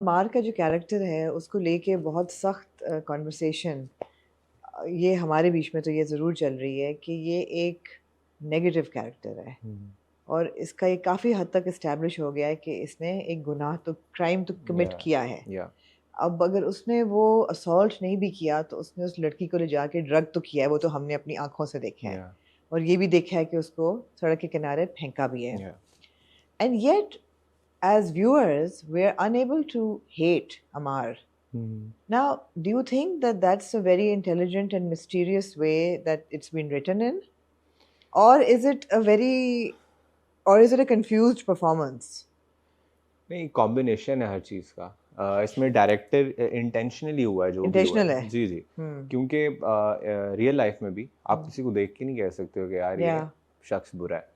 मार का जो कैरेक्टर है उसको लेके बहुत सख्त कॉन्वर्सेशन ये हमारे बीच में तो ये ज़रूर चल रही है कि ये एक नेगेटिव कैरेक्टर है और इसका ये काफ़ी हद तक इस्टेब्लिश हो गया है कि इसने एक गुनाह तो क्राइम तो कमिट किया है। अब अगर उसने वो असॉल्ट नहीं भी किया तो उसने उस लड़की को ले जाके ड्रग तो किया है, वो तो हमने अपनी आंखों से देखा है और ये भी देखा है कि उसको सड़क के किनारे फेंका भी है। And yet as viewers we're unable to hate Amar. Now, do you think that that's a very intelligent and mysterious way that it's been written in, or is it a confused performance? नहीं, combination है हर चीज़ का। इसमें director intentionally हुआ है जो भी हुआ है। जी जी, क्योंकि रियल लाइफ में भी आप किसी को देख के नहीं कह सकते हो कि यार ये शख्स बुरा है,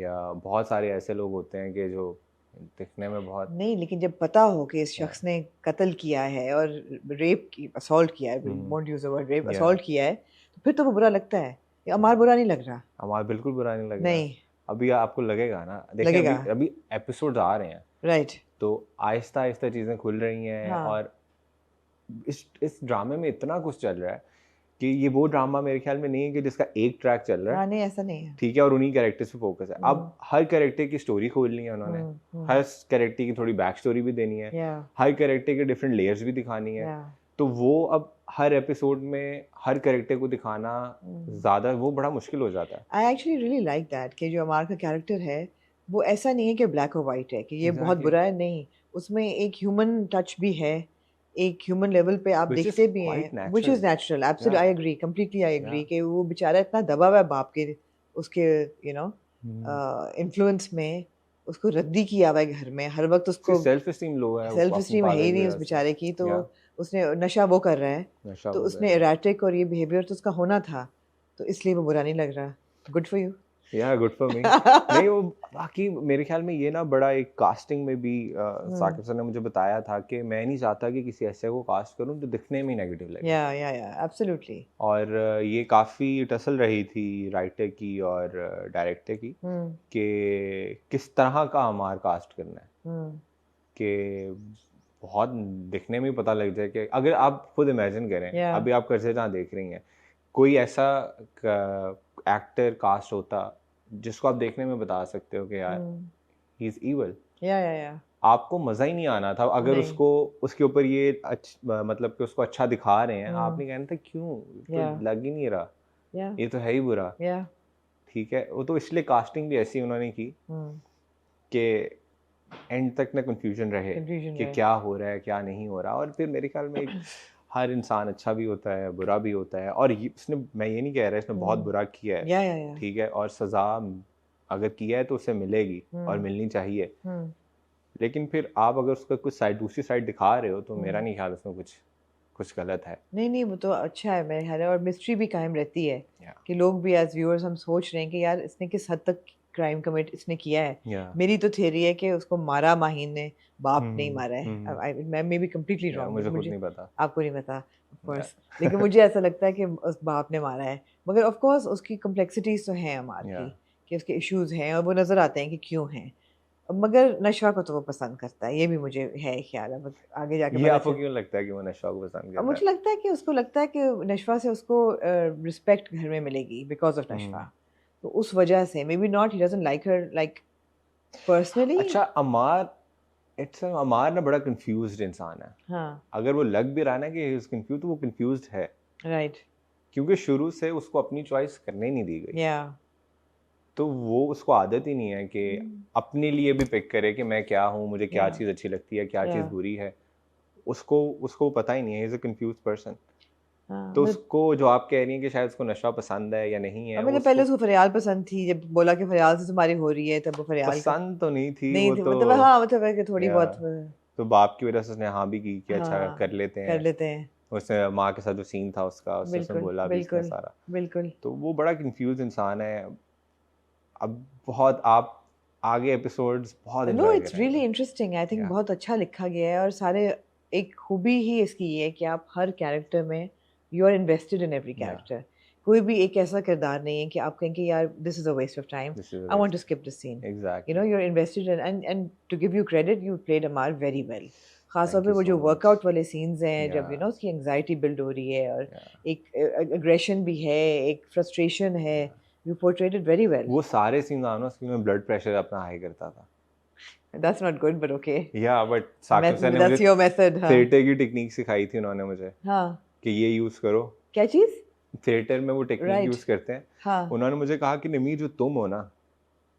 या बहुत सारे ऐसे लोग होते हैं कि जो दिखने में बहुत नहीं, लेकिन जब पता हो कि इस शख्स ने कत्ल किया है और असॉल्ट किया है, won't use the word rape, assault किया है, तो फिर तो वो बुरा लगता है। अमार बुरा नहीं लग रहा। अमार बिल्कुल बुरा नहीं लग रहा। नहीं, अभी आपको लगेगा ना, देखिए अभी एपिसोड्स आ रहे हैं, राइट, तो आहिस्ता आहिस्ता चीज़ें खुल रही हैं। और इस ड्रामे में इतना कुछ चल रहा है कि ये वो ड्रामा मेरे ख्याल में नहीं है कि जिसका एक ट्रैक चल रहा है। नहीं, ऐसा नहीं है। ठीक है, और उन्हीं कैरेक्टर्स पे फोकस है। अब हर कैरेक्टर की स्टोरी खोलनी है उन्होंने, हर कैरेक्टर की थोड़ी बैक स्टोरी भी देनी है, हर कैरेक्टर के डिफरेंट लेयर्स भी दिखानी है। तो वो अब हर एपिसोड में हर कैरेक्टर को दिखाना ज़्यादा वो बड़ा मुश्किल हो जाता है। I actually really like that कि जो अमार का कैरेक्टर है वो ऐसा नहीं है कि ब्लैक और वाइट है कि ये बहुत बुरा है, नहीं, उसमें एक ह्यूमन टच भी है, एक ह्यूमन लेवल पे आप देखते भी हैं, which is natural. Absolutely I agree, completely I agree कि वो बेचारा इतना दबा हुआ है बाप के उसके इन्फ्लुएंस में, उसको रद्दी किया हुआ है घर में, हर वक्त उसको सेल्फ एस्टीम लो है, सेल्फ एस्टीम है ही नहीं उस बेचारे की। तो उसने नशा वो कर रहा है, तो उसने एराटिक और ये बिहेवियर तो उसका होना था, तो इसलिए वो बुरा नहीं लग रहा। Good for you. या गुड फॉर मी। नहीं, वो बाकी मेरे ख्याल में ये ना बड़ा एक कास्टिंग में भी साकिब सर ने मुझे बताया था कि मैं नहीं चाहता कि किसी ऐसे को कास्ट करूं जो दिखने में नेगेटिव लगे। या एब्सोल्युटली। और ये काफ़ी टसल रही थी राइटर की और डायरेक्टर की कि किस तरह का अमार कास्ट करना है कि बहुत दिखने में पता लग जाए कि अगर आप खुद इमेजिन करें, अभी आप कर्जे जहाँ देख रही हैं, कोई ऐसा एक्टर कास्ट होता जिसको आप देखने में बता सकते हो कि यार ही इज इविल, आपको मजा ही नहीं आना था अगर उसको उसके ऊपर ये मतलब कि उसको अच्छा दिखा रहे हैं, आप नहीं कहना था क्यों, तो लग ही नहीं रहा, ये तो है ही बुरा। ठीक है, वो तो इसलिए कास्टिंग भी ऐसी उन्होंने की कि एंड तक ना कंफ्यूजन रहे कि क्या हो रहा है क्या नहीं हो रहा। और फिर मेरे ख्याल में हर इंसान अच्छा भी होता है बुरा भी होता है, और उसने, मैं ये नहीं कह रहा इसने बहुत बुरा किया है, ठीक है, और सजा अगर किया है तो उसे मिलेगी और मिलनी चाहिए, लेकिन फिर आप अगर उसका कुछ साइड दूसरी साइड दिखा रहे हो तो मेरा नहीं ख्याल उसमें कुछ गलत है। नहीं, वो तो अच्छा है मेरे ख्याल है, और मिस्ट्री भी कायम रहती है कि लोग भी एज व्यूअर्स हम सोच रहे हैं कि यार इसने किस हद तक क्राइम कमिट इसने किया है। मेरी तो थ्योरी है कि उसको मारा माहीन ने, बाप नहीं मारा है। मैं मे बी कंप्लीटली रॉन्ग, मुझे खुद नहीं पता, आपको नहीं पता ऑफ कोर्स, लेकिन मुझे ऐसा लगता है कि उस बाप ने मारा है। मगर ऑफ कोर्स उसकी कॉम्प्लेक्सिटीज तो हैं अमार की, कि उसके इश्यूज हैं और वो नजर आते हैं कि क्यों हैं, मगर नशा को तो वो पसंद करता है, ये भी मुझे है ख्याल है। आगे जाके ये आपको क्यों लगता है कि वो नशा को पसंद करता है? मुझे लगता है कि उसको लगता है कि नशवा से उसको रिस्पेक्ट घर में मिलेगी बिकॉज ऑफ नशवा, तो उस वजह से may be not, he doesn't like her like personally. अच्छा, अमार ना बड़ा कंफ्यूज्ड इंसान है। हाँ, अगर वो लग भी रहा ना कि इज कंफ्यूज, तो वो कंफ्यूज्ड है, राइट, क्योंकि शुरू से उसको अपनी चॉइस करने नहीं दी गई। तो वो उसको आदत ही नहीं है कि अपने लिए भी पिक करे कि मैं क्या हूँ, मुझे क्या चीज़ अच्छी लगती है, क्या चीज़ बुरी है, उसको पता ही नहीं है, इज अ कंफ्यूज पर्सन। तो उसको, जो आप कह रही हैं कि शायद उसको नशा पसंद है या नहीं है, मतलब पहले उसको फरियाल पसंद थी, जब बोला कि फरियाल से तुम्हारी हो रही है तब वो फरियाल पसंद तो नहीं थी, नहीं थी, मतलब हाँ, मतलब है कि थोड़ी बहुत, तो बाप की वजह से उसने हाँ भी की कि अच्छा कर लेते हैं। उसने माँ के साथ जो सीन था उसका, उसने बोला भी इसने सारा, बिल्कुल। तो वो बड़ा कंफ्यूज इंसान है। अब बहुत आप आगे एपिसोड्स बहुत no, it's really interesting, I think बहुत अच्छा लिखा गया है, और सारे एक खूबी ही इसकी ये है कि आप हर कैरेक्टर में you are invested in every character. कोई भी एक ऐसा किरदार नहीं है कि आप कहेंगे यार this is a waste of time, I want to skip this scene, you know, you are invested in, and to give you credit, you played Amar very well. खासतौर पे वो जो वर्कआउट वाले सीन्स हैं जब उसकी एंजाइटी बिल्ड हो रही है और एक अग्रेशन भी है, एक फ्रस्ट्रेशन है, you portrait it very well. वो सारे सीन्स आना उसके में ब्लड प्रेशर अपना हाई करता था। That's not good, but okay. Yeah, but Saqib sir ने That's your method, हाँ. थिएटर की टेक्निक सिखाई थी उन्होंने मुझे, हाँ. कि ये यूज करो। क्या चीज? थिएटर में वो टेक्निक यूज करते हैं। हाँ. उन्होंने मुझे कहा कि निमी जो तुम हो ना,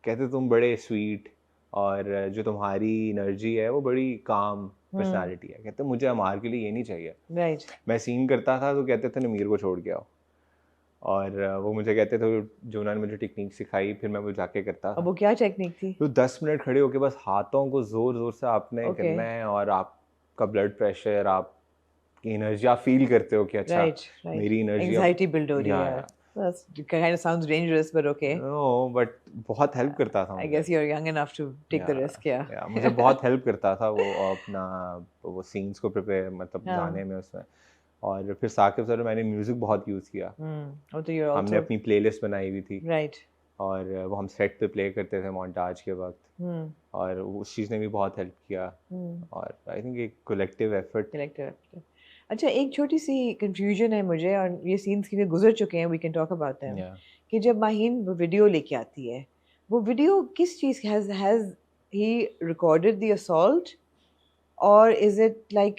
कहते तुम बड़े स्वीट और जो तुम्हारी एनर्जी है वो बड़ी काम पर्सनालिटी है। कहते मुझे अमार के लिए ये नहीं चाहिए। राइट। मैं सीन करता था तो कहते थे निमीर को छोड़ के आओ, और वो मुझे कहते थे, जो उन्होंने मुझे टेक्निक सिखाई फिर मैं वो जाके करता था। अब वो क्या टेक्निक थी? तो 10 मिनट खड़े होके बस हाथों को जोर जोर से आपने करना है, और आपका ब्लड प्रेशर, आपकी एनर्जी आप फील करते हो कि अच्छा मेरी एनर्जी, एंजाइटी बिल्ड हो रही है। That kind of sounds dangerous, but okay. No, but बहुत हेल्प करता था। I guess you're young enough to take the risk, yeah. मुझे बहुत हेल्प करता था वो अपना वो सीन्स को प्रिपेयर, मतलब गाने में उसमें। और फिर साकिब सर मैंने म्यूजिक बहुत यूज किया। हमने अपनी प्लेलिस्ट बनाई हुई थी। राइट। और वो हम सेट पे प्ले करते थे मोन्टाज के वक्त, और उस चीज़ ने भी बहुत हेल्प किया। और आई थिंक एक कलेक्टिव एफर्ट। अच्छा, एक छोटी सी कंफ्यूजन है मुझे, और ये सीन्स की भी गुजर चुके हैं, we can talk about them, कि जब माहीन वो वीडियो लेके आती है, वो वीडियो किस चीज़ has he recorded the assault, और is it like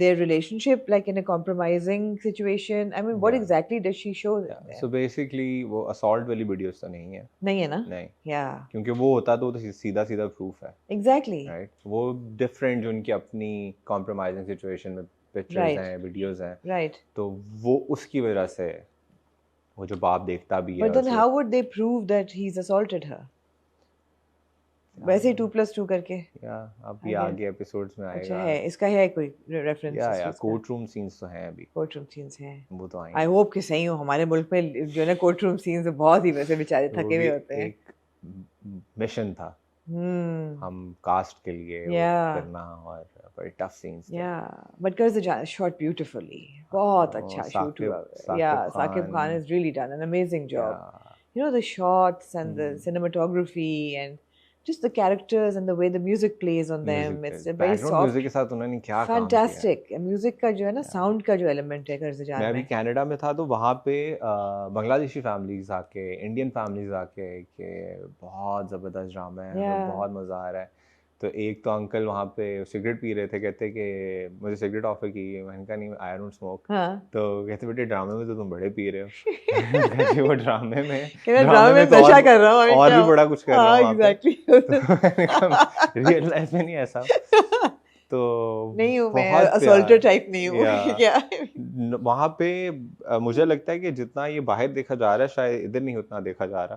their relationship like in a compromising situation? I mean, what exactly does she show them? So basically वो assault वाली videos तो नहीं है ना? नहीं, yeah, क्योंकि वो होता तो सीधा सीधा proof है। exactly, right? वो different जो उनकी अपनी compromising situation में pictures हैं, videos हैं, right, तो वो उसकी वजह से वो जो बाप देखता भी है। But then how would they prove that he's assaulted her? वैसे ही 2+2 करके, अब ये आगे एपिसोड्स में आएगा। अच्छा है, इसका है कोई रेफरेंस? या कोर्ट रूम सीन्स तो हैं, अभी कोर्ट रूम सीन्स हैं, वो तो आएंगे। आई होप कि सही हो। हमारे मुल्क में जो है कोर्ट रूम सीन्स बहुत ही वैसे बेचारे थके हुए होते हैं। एक मिशन था हम कास्ट के लिए करना, और बड़े टफ सीन्स थे। बट कर्ज शॉट ब्यूटीफुली, बहुत अच्छा शूट हुआ। या Saqib Khan has really done an amazing job. You know the shots and the cinematography and just the characters and the way the music plays on them, it's very soft music के साथ उन्होंने क्या fantastic काम किया। music का जो है ना, sound का जो element है कर्ज जान में। मैं अभी कनाडा में था तो वहाँ पे बांग्लादेशी फैमिलीज आके, इंडियन फैमिलीज आके के बहुत ज़बरदस्त ड्रामा है, बहुत मज़ा आ रहा है। तो एक तो अंकल वहाँ पे सिगरेट पी रहे थे, कहते कि मुझे सिगरेट ऑफर की, मैंने कहा नहीं आई डोंट स्मोक। तो कहते बेटे ड्रामे में तो तुम बड़े पी रहे हो। वो ड्रामे में नशा कर रहा हूँ और भी बड़ा कुछ कर रहा हूँ। एग्जैक्टली। रियल लाइफ में नहीं ऐसा तो नहीं हूँ मैं, असॉल्टर टाइप नहीं हूँ क्या। वहाँ पे मुझे लगता है कि जितना ये बाहर देखा जा रहा है शायद इधर नहीं उतना देखा जा रहा।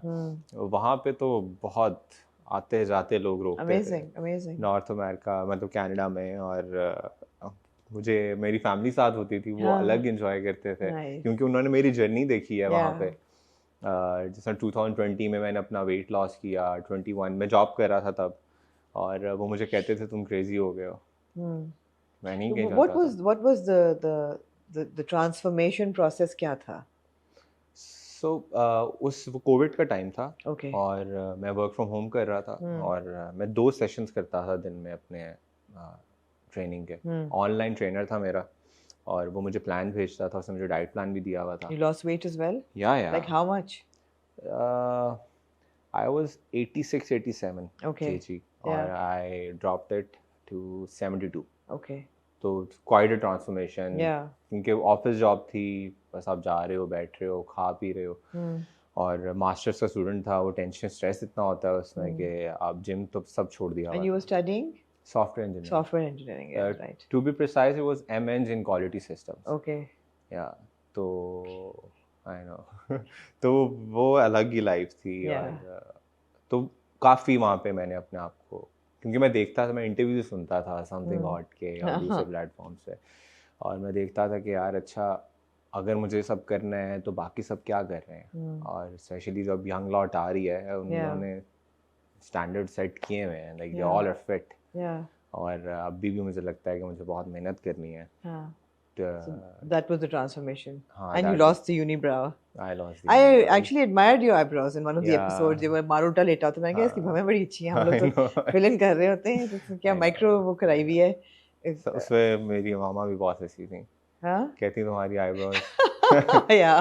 वहाँ पे तो बहुत आते जाते लोग रोकते थे। नॉर्थ अमेरिका मतलब कनाडा में, और मुझे मेरी फैमिली साथ होती थी, वो अलग एंजॉय करते थे क्योंकि उन्होंने मेरी जर्नी देखी है वहाँ पे। जैसे 2020 में मैंने अपना वेट लॉस किया, 21 में जॉब कर रहा था तब, और वो मुझे कहते थे तुम क्रेजी हो गए हो। मैं नहीं कह जाता। What was the transformation process क्या था? उस वो कोविड का टाइम था। और मैं वर्क फ्रॉम होम कर रहा था, और मैं 2 सेशंस करता था दिन में अपने ट्रेनिंग के। ऑनलाइन ट्रेनर था मेरा, और वो मुझे प्लान भेजता था, उसने मुझे डाइट प्लान भी दिया हुआ था। You lost weight as well? Yeah. Like how much? I was 86-87 kg, और I dropped it to 72. Okay. तो क्वाइट अ ट्रांसफॉर्मेशन, क्योंकि ऑफिस जॉब थी, बस आप जा रहे हो, बैठ रहे हो, खा पी रहे हो। और मास्टर्स का स्टूडेंट था, वो टेंशन स्ट्रेस इतना होता है उसमें कि आप जिम तो सब छोड़ दिया। And you were studying software engineering, yeah, right. To be precise, it was MEng in quality systems. Okay. Yeah, तो I know तो वो अलग ही लाइफ थी। और तो काफ़ी वहाँ पे मैंने अपने आप को, क्योंकि मैं देखता था, मैं इंटरव्यू सुनता था समथिंग हॉट के या दूसरे प्लेटफॉर्म से, और मैं देखता था कि यार अच्छा अगर मुझे सब करना है तो बाकी सब क्या कर रहे हैं। और स्पेशली जब यंग लॉट आ रही है, उन्होंने स्टैंडर्ड सेट किए हुए हैं, like they all are fit. और अभी भी मुझे लगता है कि मुझे बहुत मेहनत करनी है। So that was the transformation. And you lost the unibrow. I lost the I unibrow. actually admired your eyebrows in one of the episodes. जब मारूटा लेटा तो मैंने कहा इसकी भवें बड़ी अच्छी हैं, हम लोग तो फिल इन कर रहे होते हैं, तो क्या माइक्रो वो कराई हुई है, उसमें मेरी मामा भी बहुत हंसी थी, हाँ कहती तुम्हारी आईब्रोज या